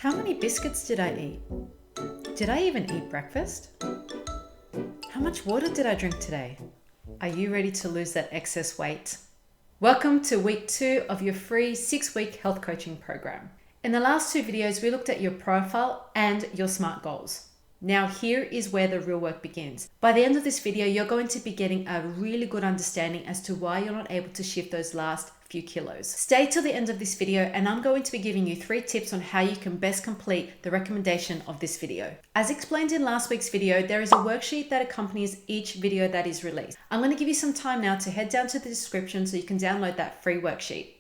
How many biscuits did I eat? Did I even eat breakfast? How much water did I drink today? Are you ready to lose that excess weight? Welcome to week 2 of your free 6-week health coaching program. In the last 2 videos, we looked at your profile and your SMART goals. Now here is where the real work begins. By the end of this video, you're going to be getting a really good understanding as to why you're not able to shift those last few kilos. Stay till the end of this video and I'm going to be giving you 3 tips on how you can best complete the recommendation of this video. As explained in last week's video, there is a worksheet that accompanies each video that is released. I'm going to give you some time now to head down to the description so you can download that free worksheet.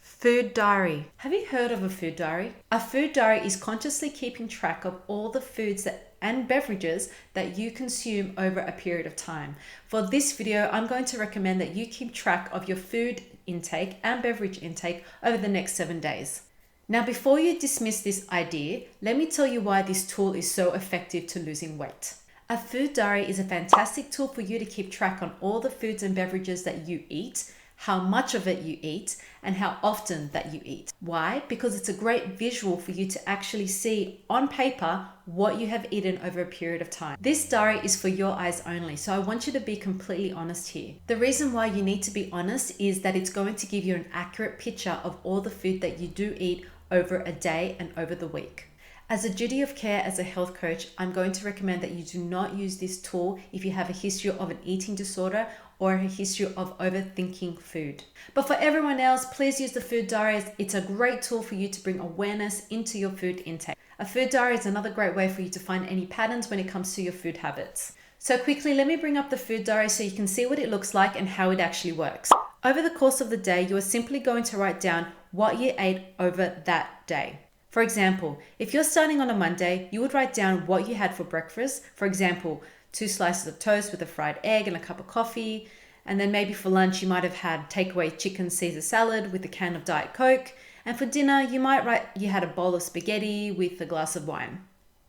Food diary. Have you heard of a food diary? A food diary is consciously keeping track of all the foods and beverages that you consume over a period of time. For this video, I'm going to recommend that you keep track of your food intake and beverage intake over the next 7 days. Now, before you dismiss this idea, let me tell you why this tool is so effective to losing weight. A food diary is a fantastic tool for you to keep track on all the foods and beverages that you eat, how much of it you eat, and how often that you eat. Why? Because it's a great visual for you to actually see on paper what you have eaten over a period of time. This diary is for your eyes only, so I want you to be completely honest here. The reason why you need to be honest is that it's going to give you an accurate picture of all the food that you do eat over a day and over the week. As a duty of care as a health coach, I'm going to recommend that you do not use this tool if you have a history of an eating disorder or a history of overthinking food. But for everyone else, please use the food diaries. It's a great tool for you to bring awareness into your food intake. A food diary is another great way for you to find any patterns when it comes to your food habits. So quickly, let me bring up the food diary so you can see what it looks like and how it actually works. Over the course of the day, you are simply going to write down what you ate over that day. For example, if you're starting on a Monday, you would write down what you had for breakfast. For example, 2 slices of toast with a fried egg and a cup of coffee. And then maybe for lunch, you might have had takeaway chicken Caesar salad with a can of Diet Coke. And for dinner, you might write you had a bowl of spaghetti with a glass of wine.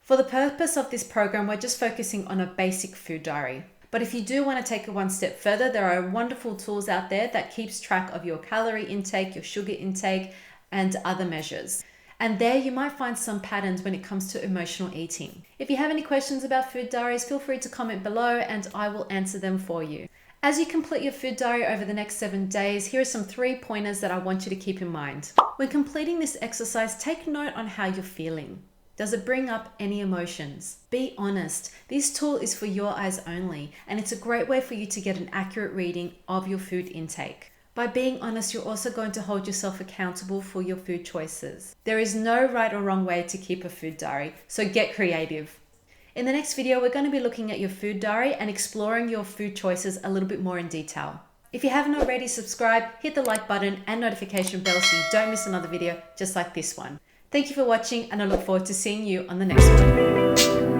For the purpose of this program, we're just focusing on a basic food diary. But if you do want to take it one step further, there are wonderful tools out there that keeps track of your calorie intake, your sugar intake, and other measures. And there you might find some patterns when it comes to emotional eating. If you have any questions about food diaries, feel free to comment below and I will answer them for you. As you complete your food diary over the next 7 days, here are some 3 pointers that I want you to keep in mind. When completing this exercise, take note on how you're feeling. Does it bring up any emotions? Be honest. This tool is for your eyes only, and it's a great way for you to get an accurate reading of your food intake. By being honest, you're also going to hold yourself accountable for your food choices. There is no right or wrong way to keep a food diary, so get creative. In the next video, we're going to be looking at your food diary and exploring your food choices a little bit more in detail. If you haven't already, subscribe, hit the like button and notification bell so you don't miss another video just like this one. Thank you for watching and I look forward to seeing you on the next one.